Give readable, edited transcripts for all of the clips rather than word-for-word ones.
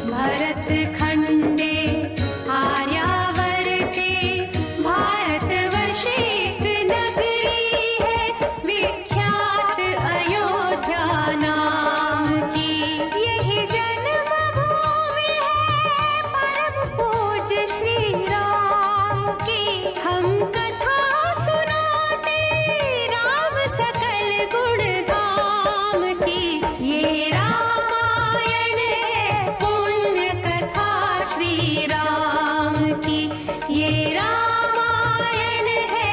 भरत खंडे आर्यावर्ते भारतवर्षे एक नगरी है विख्यात अयोध्या नाम की। यही जन्मभूमि है परम पूज्य श्री राम की। हम कथा सुनाते राम सकल गुण धाम की। ये रामायण है पुण्य कथा श्री राम की। ये रामायण है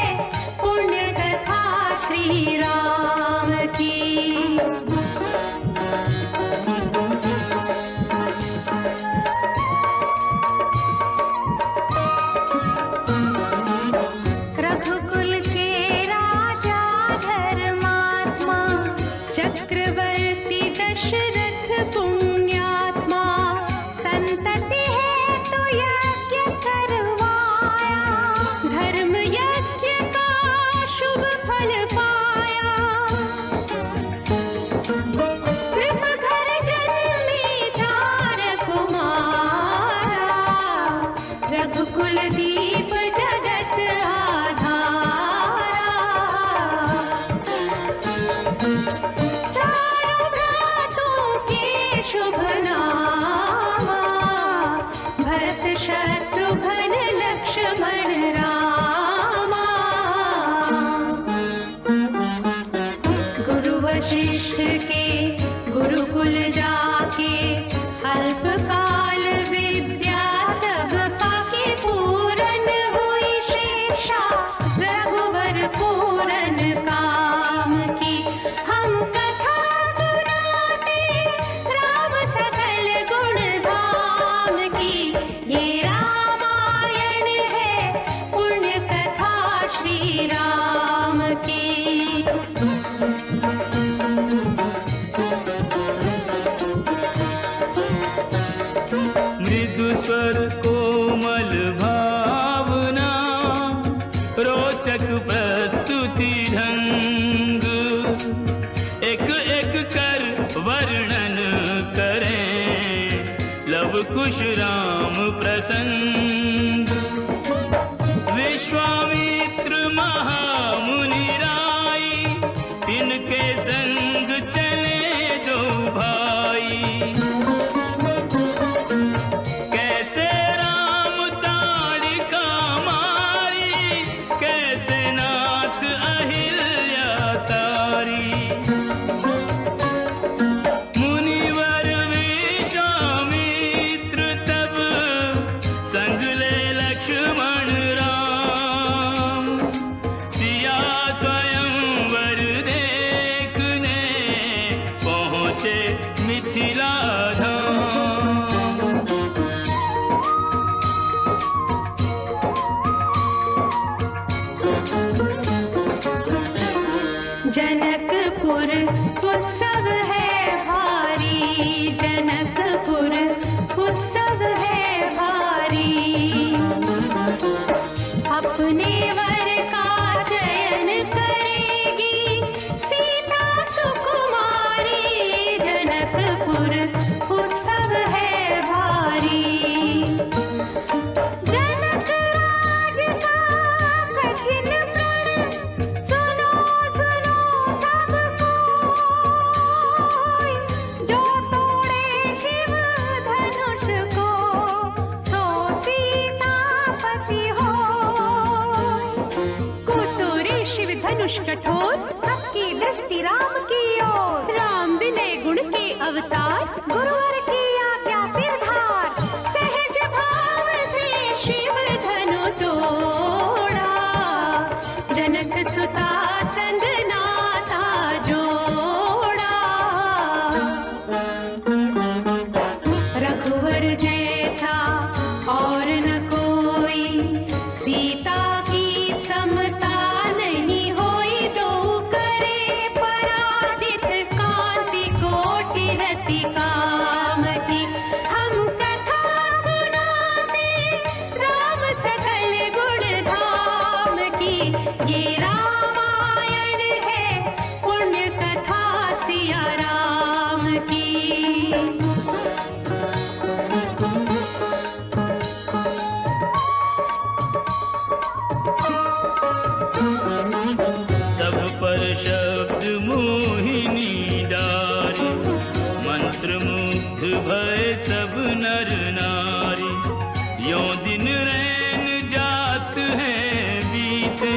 पुण्य कथा श्री राम की। रघुकुल के राजा धर्मात्मा चक्रवर्ती दशरथ पुण्यात्मा। संतति है तो यज्ञ करवाया धर्म यज्ञ का शुभ फल पाया। कृप घर जन्मे चार कुमारा रघुकुल दीप जगत आधारा। चारों भ्रातों के शुभ नामा भरत शत्रुघ्न लक्ष्मण रामा। गुरु वशिष्ठ के गुरुकुल जाके अल्पकाल विद्या सब पाके पूरन हुई शेषा रघुवर पूरन काम की। हम कथा सुनाते राम सकल गुण धाम की। ये रामायण है पुण्य कथा श्री राम की। मृदु स्वर कोमल भावना रोचक प्रस्तुति ढंग। एक एक कर वर्णन करें लव कुश राम प्रसंग। विश्वामित्र महामुनि राई तिनके संग चले दो भाई। कैसे राम ताड़िका मारी कैसे नाथ अहिल्या तारी। मुनिवर विश्वामित्र तब संग ले लक्ष्मण राम। सिया स्वयंवर देखने पहुँचे मिथिला धाम। जनकपुर उत्सव है भारी। जनकपुर उत्सव है भारी। अपने वर का चयन करेगी सीता सुकुमारी। जनकपुर उत्सव है भारी। जनक राज का कठिन प्रण सुनो सुनो सब कोई। जो तोड़े शिव धनुष को सो सीतापति हो। कुतुरी शिव धनुष कठोर सबकी दृष्टि राम की ओर। राम विनय गुण के अवतार गुरुवर की आज्ञा सिरधार। सहज भाव से शिव धनु तोड़ा जनक सुता संग नाता जोड़ा। रघुवर जैसा और न कोई सीता की समता नहीं होई। दो करे पराजित कांति कोटि रति का। सब नर नारी, यों दिन रैन जात हैं बीते,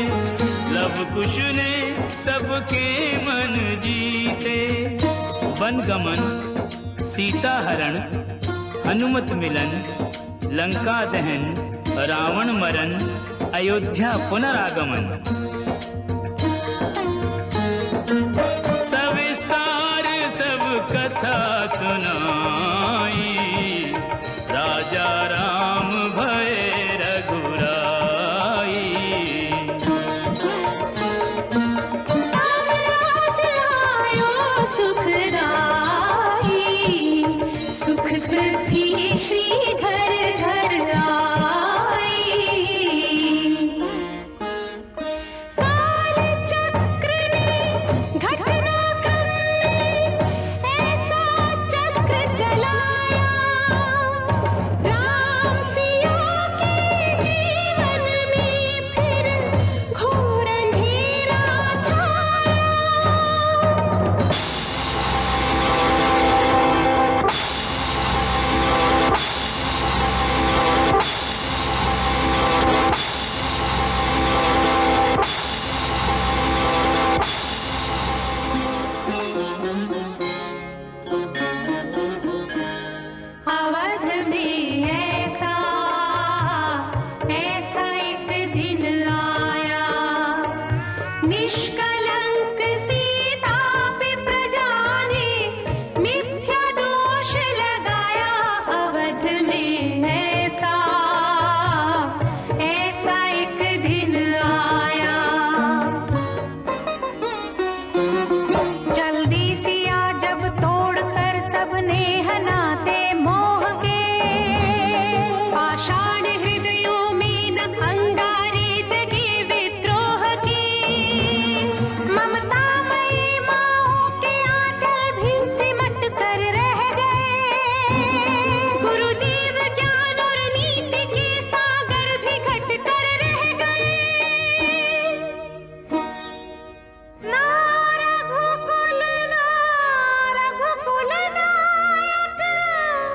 लव कुश ने सबके मन जीते। वन गमन, सीता हरण, हनुमत मिलन, लंका दहन, रावण मरण, अयोध्या पुनरागमन। सविस्तार सब कथा सुनाई, राजा राम भये रघुराई। राज आयो सुखदाई, सुख सृद्धि श्री घर घर आई। काल चक्र ने घटना क्रम में ऐसा चक्र चलाया, राम सिया के जीवन में फिर घोर अंधेरा छाया। अवध में ऐसा एक दिन आया, निष्कलंक सीता पे प्रजा ने मिथ्या दोष लगाया। अवध में ऐसा एक दिन आया, जल्दी सिया जब तोड़कर सबने हनाते मोह के, पाषाण हृदयों में न अंगारे जगे विद्रोह के। ममतामयी माओं के आंचल भी सिमट कर रह गए, गुरुदेव ज्ञान और नीति के सागर भी घट कर रह गए। ना रघुकुल नायक,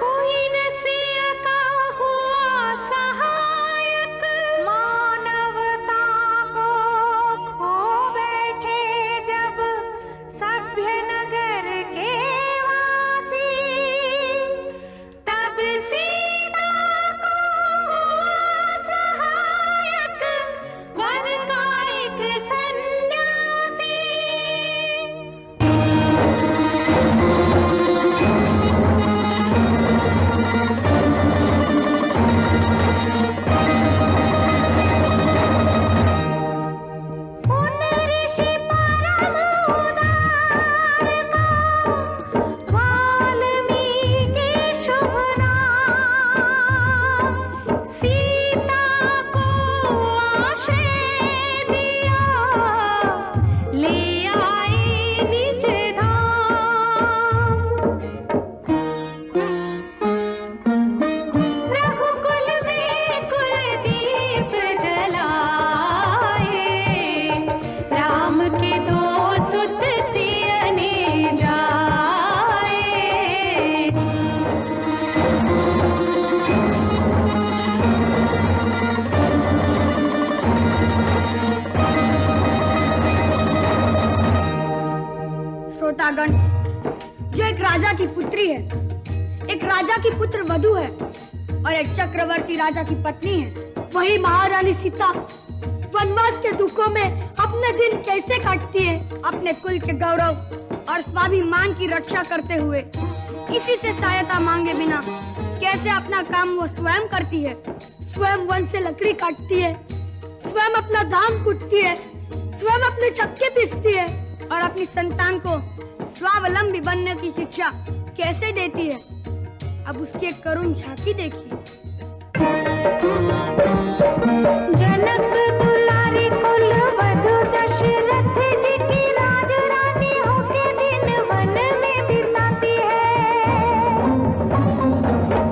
कोई न सिया का हुआ सहायक। मानवता को खो बैठे जब सभ्य नगर के वासी, तब सीता को हुआ सहायक वन का एक सन्यासी। उन ऋषि परम उदार को वाल्मीकि शुभ नाम, सीता को आश्रय दिया, ले आए निज धाम। रघुकुल में कुलदीप जलाए, राम के दो सुत सियने जाए। श्रोतागण, जो एक राजा की पुत्री है, एक राजा की पुत्र वधू है और एक चक्रवर्ती राजा की पत्नी है, वही महारानी सीता वनवास के दुखों में अपने दिन कैसे काटती है, अपने कुल के गौरव और स्वाभिमान की रक्षा करते हुए, किसी से सहायता मांगे बिना कैसे अपना काम वो स्वयं करती है। स्वयं वन से लकड़ी काटती है, स्वयं अपना धान कूटती है, स्वयं अपने चक्के पीसती है और अपनी संतान को स्वावलंबी बनने की शिक्षा कैसे देती है। अब उसकी एक करुण झांकी देखिए। जनक दुलारी कुल वधु दशरथ जी की राज रानी होके दिन वन में बिताती है।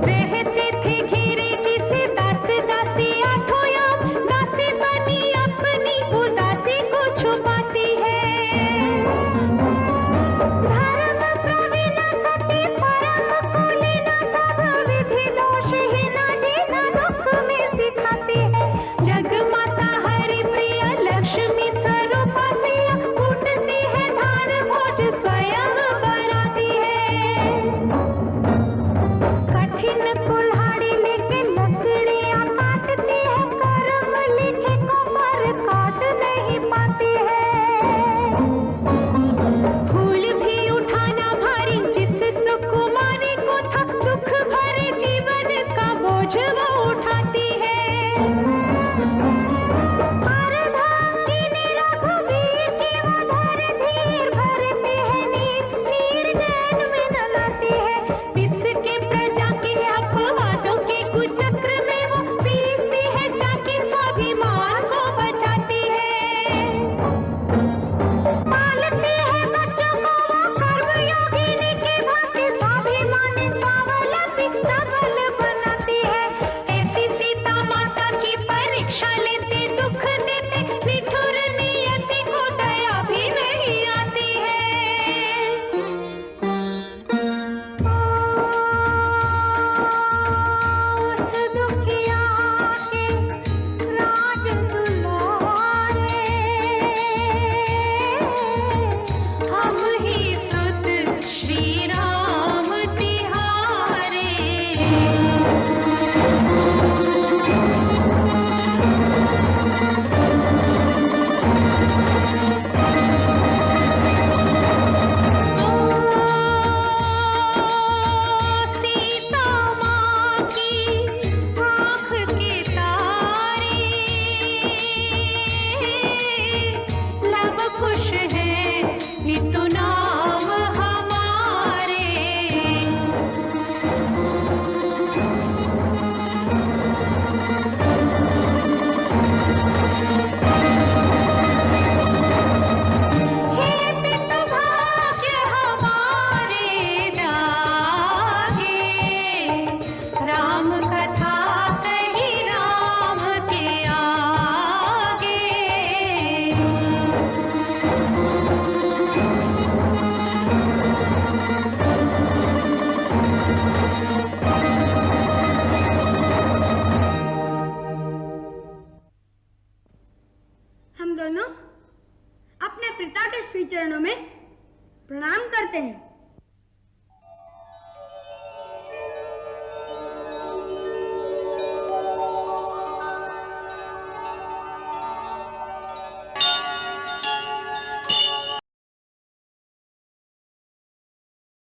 रहती थी घिरी जिसे दास दासी आठों याम, दासी बनी अपनी उदासी को छुपाती है। धर्म प्रवीण सती परम कुलीन सब नैन में न लाती है, विष के प्रजा के अपवादों के कुचक्र में वो पीसती है, जाके स्वाभिमान को बचाती है। पालती है बच्चों को वो कर्मयोगिनी की भांति, स्वाभिमानी स्वावलंबी सबल बनाती है। ऐसी सीता माता की परीक्षा लेते, दुख देते, निठुर नियति को दया भी नहीं आती है। उस दुखिया के राज दुलारे, हम ही सुत श्री राम तिहारे। सीता माँ की आँख के तारे, लब खुश है नितु नाम हमारे। हे पितु भाग्य हमारे जागे, राम कथा कही राम के आगे। हम दोनों अपने पिता के श्री चरणों में प्रणाम करते हैं।